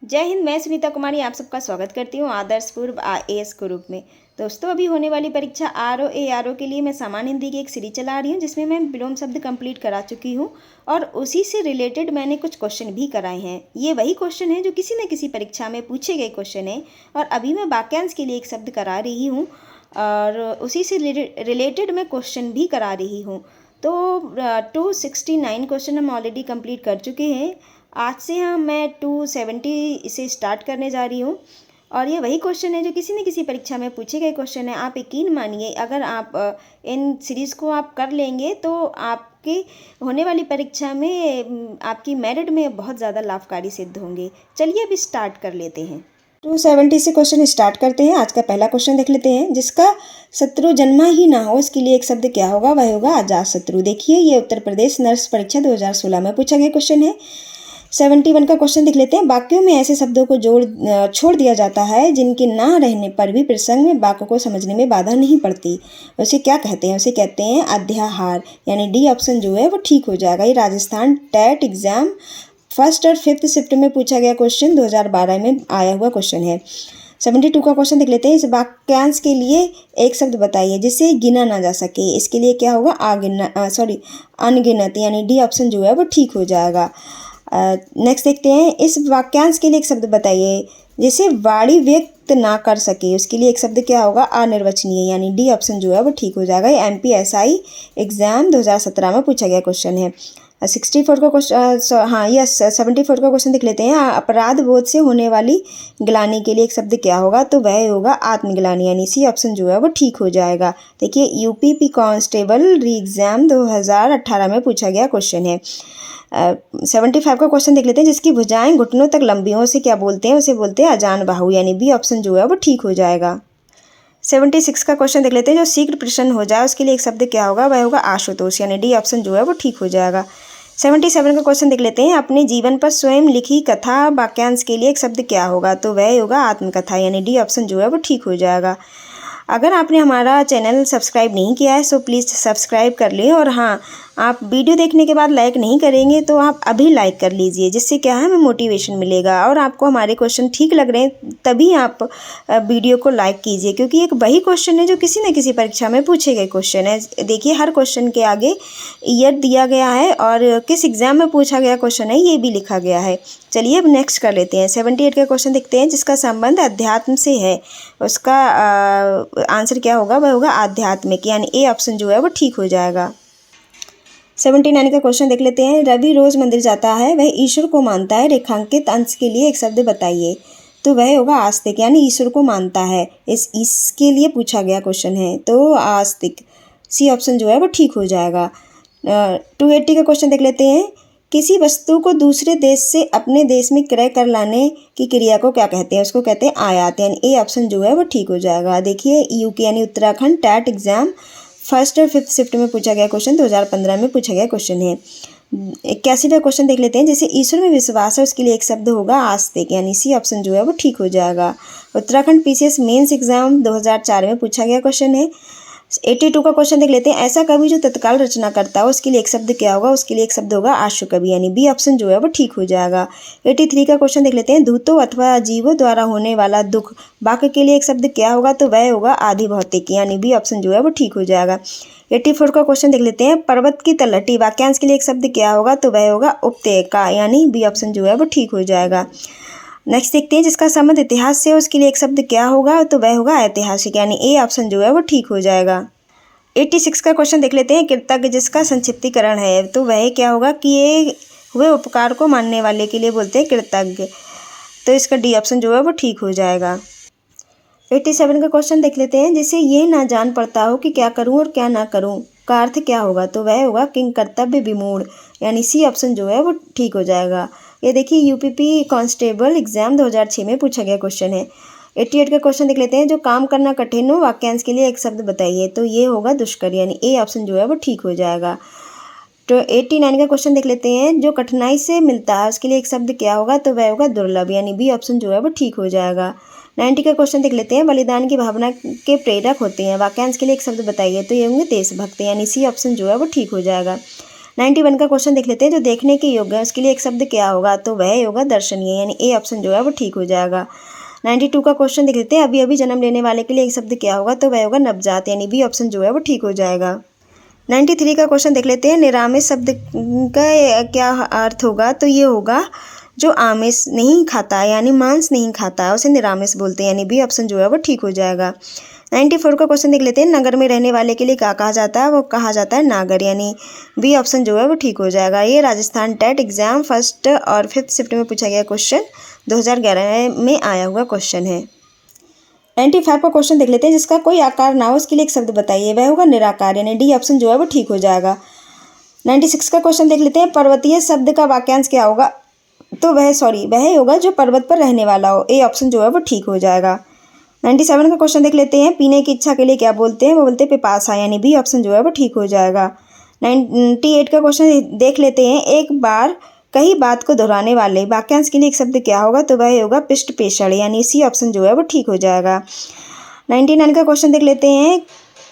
जय हिंद। मैं सुनीता कुमारी आप सबका स्वागत करती हूँ आदर्श पूर्व आईएएस ग्रुप में। दोस्तों, अभी होने वाली परीक्षा आरओ के लिए मैं सामान्य हिंदी की एक सीरीज चला रही हूँ जिसमें मैं विलोम शब्द कंप्लीट करा चुकी हूँ और उसी से रिलेटेड मैंने कुछ क्वेश्चन भी कराए हैं। ये वही क्वेश्चन है जो किसी न किसी परीक्षा में पूछे गए क्वेश्चन है और अभी मैं वाक्यांश के लिए एक शब्द करा रही हूँ और उसी से रिलेटेड मैं क्वेश्चन भी करा रही हूँ। तो 269 क्वेश्चन हम ऑलरेडी कंप्लीट कर चुके हैं। आज से मैं 270 से स्टार्ट करने जा रही हूँ और ये वही क्वेश्चन है जो किसी न किसी परीक्षा में पूछे गए क्वेश्चन है। आप यकीन मानिए, अगर आप इन सीरीज़ को आप कर लेंगे तो आपके होने वाली परीक्षा में आपकी मेरिट में बहुत ज़्यादा लाभकारी सिद्ध होंगे। चलिए अभी स्टार्ट कर लेते हैं। 270 से क्वेश्चन स्टार्ट करते हैं। आज का पहला क्वेश्चन देख लेते हैं। जिसका शत्रु जन्मा ही ना हो उसके लिए एक शब्द क्या होगा? वह होगा अजातशत्रु। देखिए, ये उत्तर प्रदेश नर्स परीक्षा 2016 में पूछा गया क्वेश्चन है। 71 का क्वेश्चन देख लेते हैं। वाक्यों में ऐसे शब्दों को छोड़ दिया जाता है जिनके ना रहने पर भी प्रसंग में वाक्य को समझने में बाधा नहीं पड़ती। उसे क्या कहते हैं? उसे कहते हैं अध्याहार, यानी डी ऑप्शन जो है वो ठीक हो जाएगा। ये राजस्थान टेट एग्जाम फर्स्ट और फिफ्थ शिफ्ट में पूछा गया क्वेश्चन 2012 में आया हुआ क्वेश्चन है। 72 का क्वेश्चन देख लेते हैं। इस वाक्यांश के लिए एक शब्द बताइए जिसे गिना ना जा सके। इसके लिए क्या होगा? अनगिनत, यानी डी ऑप्शन जो है वो ठीक हो जाएगा। नेक्स्ट देखते हैं। इस वाक्यांश के लिए एक शब्द बताइए जिसे वाणी व्यक्त ना कर सके। उसके लिए एक शब्द क्या होगा? अनिर्वचनीय, यानी डी ऑप्शन जो है वो ठीक हो जाएगा। ये MPSI एग्जाम 2017 में पूछा गया क्वेश्चन है। 64 का क्वेश्चन 74 का क्वेश्चन देख लेते हैं। अपराध बोध से होने वाली ग्लानि के लिए एक शब्द क्या होगा? तो वह होगा आत्मग्लानि, यानी सी ऑप्शन जो है वो ठीक हो जाएगा। देखिए, UPP कांस्टेबल री एग्जाम 2018 में पूछा गया क्वेश्चन है। 75 का क्वेश्चन देख लेते हैं। जिसकी भुजाएं घुटनों तक लंबी हो उसे क्या बोलते हैं? उसे बोलते हैं अजान बाहु, यानी बी ऑप्शन जो है वो ठीक हो जाएगा। 76 का क्वेश्चन देख लेते हैं। जो शीघ्र प्रसन्न हो जाए उसके लिए एक शब्द क्या होगा? वह होगा आशुतोष, यानी डी ऑप्शन जो है वो ठीक हो जाएगा। 77 का क्वेश्चन देख लेते हैं। अपने जीवन पर स्वयं लिखी कथा वाक्यांश के लिए एक शब्द क्या होगा? तो वह होगा आत्मकथा, यानी डी ऑप्शन जो है वो ठीक हो जाएगा। अगर आपने हमारा चैनल सब्सक्राइब नहीं किया है सो प्लीज़ सब्सक्राइब कर लें और हाँ, आप वीडियो देखने के बाद लाइक नहीं करेंगे तो आप अभी लाइक कर लीजिए, जिससे क्या है हमें मोटिवेशन मिलेगा और आपको हमारे क्वेश्चन ठीक लग रहे हैं तभी आप वीडियो को लाइक कीजिए, क्योंकि एक वही क्वेश्चन है जो किसी न किसी परीक्षा में पूछे गए क्वेश्चन है। देखिए, हर क्वेश्चन के आगे ईयर दिया गया है और किस एग्ज़ाम में पूछा गया क्वेश्चन है ये भी लिखा गया है। चलिए अब नेक्स्ट कर लेते हैं। 78 का क्वेश्चन देखते हैं। जिसका संबंध अध्यात्म से है उसका आंसर क्या होगा? वह होगा आध्यात्मिक, यानी ए ऑप्शन जो है वो ठीक हो जाएगा। 79 का क्वेश्चन देख लेते हैं। रवि रोज मंदिर जाता है, वह ईश्वर को मानता है। रेखांकित अंश के लिए एक शब्द बताइए। तो वह होगा आस्तिक, यानी ईश्वर को मानता है। इसके लिए पूछा गया क्वेश्चन है, तो आस्तिक सी ऑप्शन जो है वो ठीक हो जाएगा। 280 का क्वेश्चन देख लेते हैं। किसी वस्तु को दूसरे देश से अपने देश में क्रय कर लाने की क्रिया को क्या कहते हैं? उसको कहते हैं आयात, यानी ए ऑप्शन जो है वो ठीक हो जाएगा। देखिए, यूके यानी उत्तराखंड टैट एग्जाम फर्स्ट और फिफ्थ शिफ्ट में पूछा गया क्वेश्चन 2015 में पूछा गया क्वेश्चन है। 81वां क्वेश्चन देख लेते हैं। जैसे ईश्वर में विश्वास है उसके लिए एक शब्द होगा आस्तिक, यानी सी ऑप्शन जो है वो ठीक हो जाएगा। उत्तराखंड PCS मेंस एग्जाम 2004 में पूछा गया क्वेश्चन है। 82 का क्वेश्चन देख लेते हैं। ऐसा कवि जो तत्काल रचना करता है उसके लिए एक शब्द क्या होगा? उसके लिए एक शब्द होगा आशु कवि, यानी बी ऑप्शन जो है वो ठीक हो जाएगा। 83 का क्वेश्चन देख लेते हैं। दूतों अथवा जीवों द्वारा होने वाला दुख वाक्य के लिए एक शब्द क्या होगा? तो वह होगा आधि भौतिक, यानी बी ऑप्शन जो है वो ठीक हो जाएगा। 84 का क्वेश्चन देख लेते हैं। पर्वत की तलहटी वाक्यांश के लिए एक शब्द क्या होगा? तो वह होगा उपत्यका, यानी बी ऑप्शन जो है वो ठीक हो जाएगा। नेक्स्ट देखते हैं। जिसका संबंध इतिहास से उसके लिए एक शब्द क्या होगा? तो वह होगा ऐतिहासिक, यानी ए ऑप्शन जो है वो ठीक हो जाएगा। 86 का क्वेश्चन देख लेते हैं। कृतज्ञ जिसका संक्षिप्तीकरण है, तो वह क्या होगा? किए हुए उपकार को मानने वाले के लिए बोलते हैं कृतज्ञ, तो इसका डी ऑप्शन जो है वो ठीक हो जाएगा। 87 का क्वेश्चन देख लेते हैं। जिसे ये ना जान पड़ता हो कि क्या करूं और क्या ना करूं का अर्थ क्या होगा? तो वह होगा किंग कर्तव्य विमूढ़, यानी सी ऑप्शन जो है वो ठीक हो जाएगा। ये देखिए, UPP कांस्टेबल एग्जाम 2006 में पूछा गया क्वेश्चन है। 88 का क्वेश्चन देख लेते हैं। जो काम करना कठिन हो वाक्यांश के लिए एक शब्द बताइए। तो ये होगा दुष्कर, यानी ए ऑप्शन जो है वो ठीक हो जाएगा। तो 89 का क्वेश्चन देख लेते हैं। जो कठिनाई से मिलता है उसके लिए एक शब्द क्या होगा? तो वह होगा दुर्लभ, यानी बी ऑप्शन जो है वो ठीक हो जाएगा। 90 का क्वेश्चन देख लेते हैं। बलिदान की भावना के प्रेरक होते हैं वाक्यांश के लिए एक शब्द बताइए। तो ये होंगे देशभक्त, यानी सी ऑप्शन जो है वो ठीक हो जाएगा। 91 का क्वेश्चन देख लेते हैं। जो देखने के योग्य है उसके लिए एक शब्द क्या होगा, तो वह होगा दर्शनीय, यानी ए ऑप्शन जो है वो ठीक हो जाएगा। 92 का क्वेश्चन देख लेते हैं। अभी अभी जन्म लेने वाले के लिए एक शब्द क्या होगा, तो वह होगा नवजात, यानी बी ऑप्शन जो है वो ठीक हो जाएगा। 93 का क्वेश्चन देख लेते हैं। निरामिष शब्द का क्या अर्थ होगा, तो ये होगा जो आमिष नहीं खाता, यानी मांस नहीं खाता है उसे निरामिष बोलते हैं, यानी बी ऑप्शन जो है वो ठीक हो जाएगा। 94 का क्वेश्चन देख लेते हैं। नगर में रहने वाले के लिए क्या कहा जाता है, वो कहा जाता है नागर, यानी बी ऑप्शन जो है वो ठीक हो जाएगा। ये राजस्थान टेट एग्जाम 1st और 5th शिफ्ट में पूछा गया क्वेश्चन 2011 में आया हुआ क्वेश्चन है। 95 का क्वेश्चन देख लेते हैं। जिसका कोई आकार ना हो उसके लिए एक शब्द बताइए, वह होगा निराकार, यानी डी ऑप्शन जो है वो ठीक हो जाएगा। 96 का क्वेश्चन देख लेते हैं। पर्वतीय शब्द का वाक्यांश क्या होगा, तो वह होगा जो पर्वत पर रहने वाला हो, ए ऑप्शन जो है वो ठीक हो जाएगा। 97 का क्वेश्चन देख लेते हैं। पीने की इच्छा के लिए क्या बोलते हैं, वो बोलते हैं पिपासा, यानी बी ऑप्शन जो है वो ठीक हो जाएगा। 98 का क्वेश्चन देख लेते हैं। एक बार कई बात को दोहराने वाले वाक्यांश के लिए एक शब्द क्या होगा, तो वह होगा पृष्ठ पेषण, यानी सी ऑप्शन जो है वो ठीक हो जाएगा। 99 का क्वेश्चन देख लेते हैं।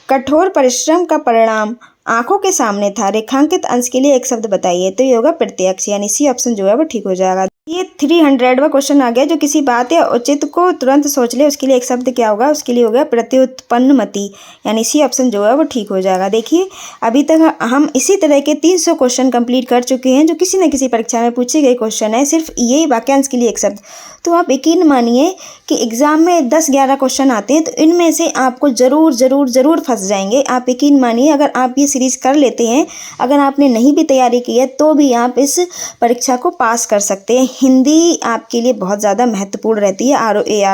कठोर परिश्रम का परिणाम आंखों के सामने था, रेखांकित अंश के लिए एक शब्द बताइए, तो ये होगा प्रत्यक्ष, यानी सी ऑप्शन जो है वो ठीक हो जाएगा। ये 300वां क्वेश्चन आ गया। जो किसी बात या उचित को तुरंत सोच ले उसके लिए एक शब्द क्या होगा, उसके लिए होगा प्रत्युत्पन्नमति, यानी सी ऑप्शन जो है वो ठीक हो जाएगा। देखिए अभी तक हम इसी तरह के 300 क्वेश्चन कंप्लीट कर चुके हैं जो किसी न किसी परीक्षा में पूछे गए क्वेश्चन है, सिर्फ यही वाक्यांश के लिए एक शब्द। तो आप यकीन मानिए कि एग्ज़ाम में 10-11 क्वेश्चन आते हैं, तो इनमें से आपको ज़रूर फंस जाएंगे। आप यकीन मानिए अगर आप ये सीरीज़ कर लेते हैं, अगर आपने नहीं भी तैयारी की है तो भी आप इस परीक्षा को पास कर सकते हैं। हिंदी आपके लिए बहुत ज़्यादा महत्वपूर्ण रहती है।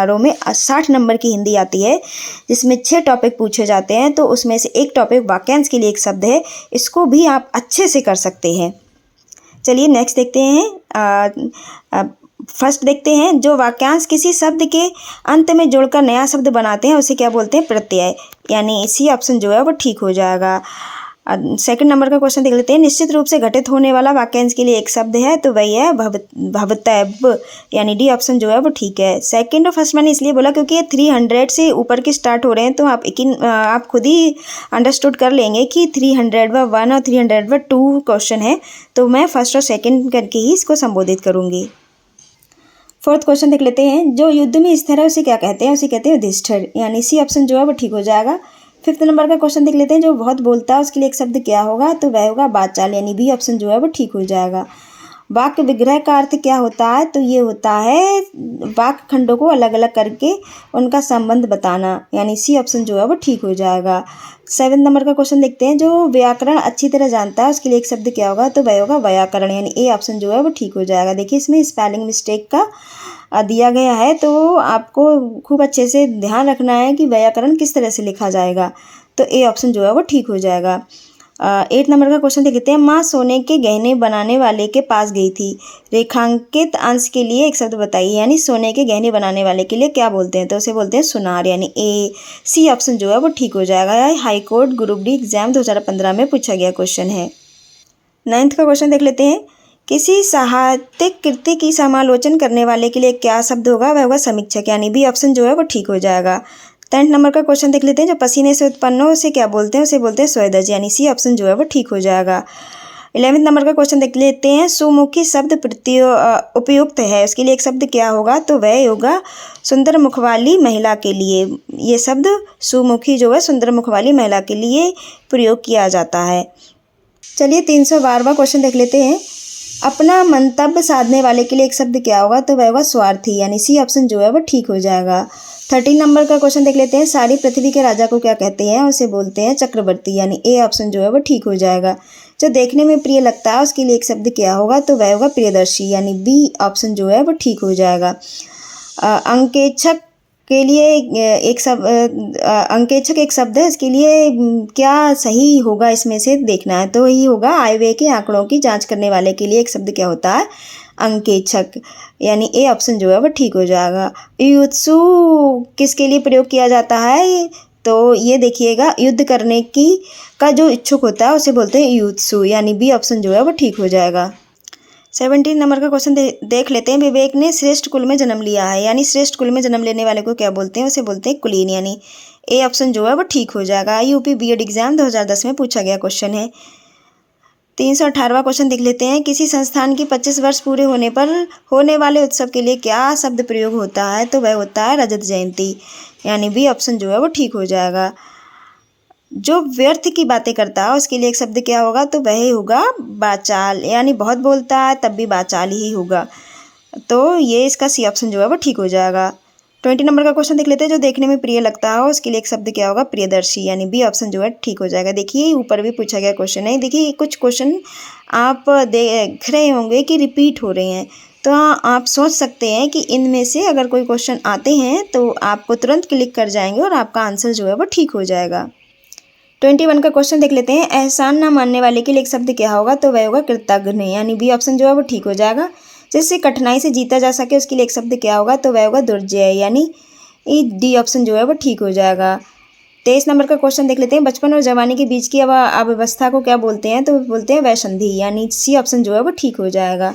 RO में 60 नंबर की हिंदी आती है, जिसमें 6 टॉपिक पूछे जाते हैं, तो उसमें से एक टॉपिक वाक्यांश के लिए एक शब्द है, इसको भी आप अच्छे से कर सकते हैं। चलिए नेक्स्ट देखते हैं। फर्स्ट देखते हैं। जो वाक्यांश किसी शब्द के अंत में जोड़कर नया शब्द बनाते हैं उसे क्या बोलते हैं, प्रत्यय, यानी सी ऑप्शन जो है वो ठीक हो जाएगा। सेकंड नंबर का क्वेश्चन देख लेते हैं। निश्चित रूप से घटित होने वाला वाक्यांश के लिए एक शब्द है, तो वही है भवतव्य, यानी डी ऑप्शन जो है वो ठीक है। सेकंड और फर्स्ट मैंने इसलिए बोला क्योंकि ये 300 से ऊपर के स्टार्ट हो रहे हैं, तो आप खुद ही अंडरस्टूड कर लेंगे कि 301 और 302 क्वेश्चन है, तो मैं फर्स्ट और सेकेंड करके ही इसको संबोधित करूँगी। फोर्थ क्वेश्चन देख लेते हैं। जो युद्ध में स्थिर है उसे क्या कहते हैं, उसे कहते हैं युधिष्ठिर, यानी सी ऑप्शन जो है वो ठीक हो जाएगा। 5th नंबर का क्वेश्चन देख लेते हैं। जो बहुत बोलता है उसके लिए एक शब्द क्या होगा, तो वह होगा वाचाल, यानी बी ऑप्शन जो है वो ठीक हो जाएगा। वाक्य विग्रह का अर्थ क्या होता है, तो ये होता है वाक्य खंडों को अलग अलग करके उनका संबंध बताना, यानी सी ऑप्शन जो है वो ठीक हो जाएगा। 7th नंबर का क्वेश्चन देखते हैं। जो व्याकरण अच्छी तरह जानता है उसके लिए एक शब्द क्या होगा, तो वह होगा व्याकरण, यानी ए ऑप्शन जो है वो ठीक हो जाएगा। देखिए इसमें स्पेलिंग मिस्टेक का दिया गया है, तो आपको खूब अच्छे से ध्यान रखना है कि व्याकरण किस तरह से लिखा जाएगा, तो ए ऑप्शन जो है वो ठीक हो जाएगा। 8 नंबर का क्वेश्चन देखते हैं। माँ सोने के गहने बनाने वाले के पास गई थी, रेखांकित अंश के लिए एक शब्द बताइए, यानी सोने के गहने बनाने वाले के लिए क्या बोलते हैं, तो उसे बोलते हैं सुनार, यानी ए सी ऑप्शन जो है वो ठीक हो जाएगा। यह high court group D exam 2015 में पूछा गया क्वेश्चन है। 9th का क्वेश्चन देख लेते हैं। किसी साहित्यिक कृति की समालोचन करने वाले के लिए क्या शब्द होगा, वह होगा समीक्षक, यानी बी ऑप्शन जो है वो ठीक हो जाएगा। 10th नंबर का क्वेश्चन देख लेते हैं। जो पसीने से उत्पन्न हो उसे क्या बोलते हैं, उसे बोलते हैं स्वेदज, यानी सी ऑप्शन जो है वो ठीक हो जाएगा। 11th नंबर का क्वेश्चन देख लेते हैं। सुमुखी शब्द उपयुक्त है, उसके लिए एक शब्द क्या होगा, तो वह होगा सुंदर मुख वाली महिला के लिए। ये शब्द सुमुखी जो है सुंदर मुख वाली महिला के लिए प्रयोग किया जाता है। चलिए 312वां क्वेश्चन देख लेते हैं। अपना मंतव्य साधने वाले के लिए एक शब्द क्या होगा, तो वह होगा स्वार्थी, यानी सी ऑप्शन जो है वो ठीक हो जाएगा। 13 नंबर का क्वेश्चन देख लेते हैं। सारी पृथ्वी के राजा को क्या कहते हैं, उसे बोलते हैं चक्रवर्ती, यानी ए ऑप्शन जो है वो ठीक हो जाएगा। जो देखने में प्रिय लगता है उसके लिए एक शब्द क्या होगा, तो वह होगा प्रियदर्शी, यानी बी ऑप्शन जो है वो ठीक हो जाएगा। अंकेक्षक के लिए अंकेक्षक एक शब्द है, इसके लिए क्या सही होगा इसमें से देखना है, तो यही होगा आयव्यय के आंकड़ों की जांच करने वाले के लिए एक शब्द क्या होता है, अंकेक्षक, यानी ए ऑप्शन जो है वो ठीक हो जाएगा। युत्सु किसके लिए प्रयोग किया जाता है, तो ये देखिएगा युद्ध करने का जो इच्छुक होता है उसे बोलते हैं युत्सु, यानी बी ऑप्शन जो है वो ठीक हो जाएगा। 17 नंबर का क्वेश्चन देख लेते हैं। विवेक ने श्रेष्ठ कुल में जन्म लिया है, यानी श्रेष्ठ कुल में जन्म लेने वाले को क्या बोलते हैं, उसे बोलते हैं कुलीन, यानी ए ऑप्शन जो है वो ठीक हो जाएगा। यूपी बीएड एग्जाम 2010 में पूछा गया क्वेश्चन है। 318वां क्वेश्चन देख लेते हैं। किसी संस्थान की 25 वर्ष पूरे होने पर होने वाले उत्सव के लिए क्या शब्द प्रयोग होता है? तो वह होता है रजत जयंती, यानी बी ऑप्शन जो है वो ठीक हो जाएगा। जो व्यर्थ की बातें करता है उसके लिए एक शब्द क्या होगा? तो वह होगा बाचाल, यानी बहुत बोलता है तब भी बाचाल ही होगा। तो ये इसका सी ऑप्शन जो है वो ठीक हो जाएगा। 20 नंबर का क्वेश्चन देख लेते हैं। जो देखने में प्रिय लगता हो उसके लिए एक शब्द क्या होगा? प्रियदर्शी, यानी बी ऑप्शन जो है ठीक हो जाएगा। देखिए ऊपर भी पूछा गया क्वेश्चन है। देखिए कुछ क्वेश्चन आप देख रहे होंगे कि रिपीट हो रहे हैं, तो आप सोच सकते हैं कि इनमें से अगर कोई क्वेश्चन आते हैं तो आपको तुरंत क्लिक कर जाएंगे और आपका आंसर जो है वो ठीक हो जाएगा। 21 का क्वेश्चन देख लेते हैं। एहसान ना मानने वाले के लिए एक शब्द क्या होगा? तो वह होगा कृतज्ञ, यानी बी ऑप्शन जो है वो ठीक हो जाएगा। जिससे कठिनाई से जीता जा सके उसके लिए एक शब्द क्या होगा? तो वह होगा दुर्जय, यानी डी ऑप्शन जो है वो ठीक हो जाएगा। 23 नंबर का क्वेश्चन देख लेते हैं। बचपन और जवानी के बीच की अव्यवस्था को क्या बोलते हैं? तो बोलते हैं वैसंधि, यानी सी ऑप्शन जो है वो ठीक हो जाएगा।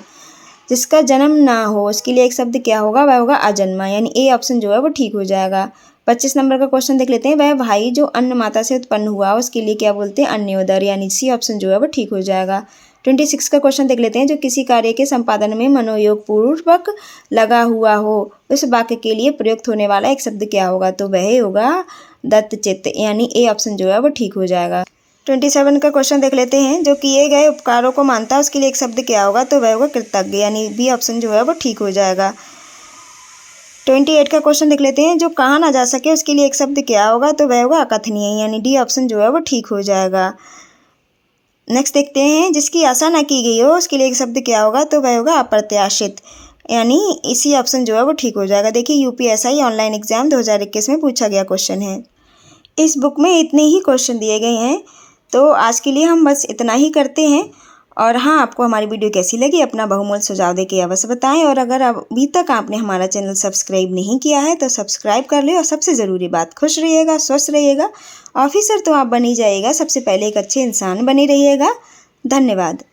जिसका जन्म ना हो उसके लिए एक शब्द क्या होगा? वह होगा अजन्मा, यानी ए ऑप्शन जो है वो ठीक हो जाएगा। 25 नंबर का क्वेश्चन देख लेते हैं। वह भाई जो अन्न माता से उत्पन्न हुआ उसके लिए क्या बोलते हैं? अन्योदर, यानी सी ऑप्शन जो है वो ठीक हो जाएगा। 26 का क्वेश्चन देख लेते हैं। जो किसी कार्य के संपादन में मनोयोग पूर्वक लगा हुआ हो उस वाक्य के लिए प्रयुक्त होने वाला एक शब्द क्या होगा? तो वह होगा दत्तचित्त, यानी ए ऑप्शन जो है वो ठीक हो जाएगा। 27 का क्वेश्चन देख लेते हैं। जो किए गए उपकारों को मानता है उसके लिए एक शब्द क्या होगा? तो वह होगा कृतज्ञ, यानी बी ऑप्शन जो है वो ठीक हो जाएगा। 28 का क्वेश्चन देख लेते हैं। जो कहा ना जा सके उसके लिए एक शब्द क्या होगा? तो वह होगा अकथनीय, यानी डी ऑप्शन जो है वो ठीक हो जाएगा। नेक्स्ट देखते हैं। जिसकी आशा ना की गई हो उसके लिए एक शब्द क्या होगा? तो वह होगा अप्रत्याशित, यानी इसी ऑप्शन जो है वो ठीक हो जाएगा। देखिए यूपीएसआई ऑनलाइन एग्जाम 2021 में पूछा गया क्वेश्चन है। इस बुक में इतने ही क्वेश्चन दिए गए हैं, तो आज के लिए हम बस इतना ही करते हैं। और हाँ, आपको हमारी वीडियो कैसी लगी अपना बहुमूल्य सुझाव देके अवश्य बताएं। और अगर अभी तक आपने हमारा चैनल सब्सक्राइब नहीं किया है तो सब्सक्राइब कर ले। और सबसे ज़रूरी बात, खुश रहिएगा, स्वस्थ रहिएगा। ऑफिसर तो आप बन ही जाइएगा, सबसे पहले एक अच्छे इंसान बने रहिएगा। धन्यवाद।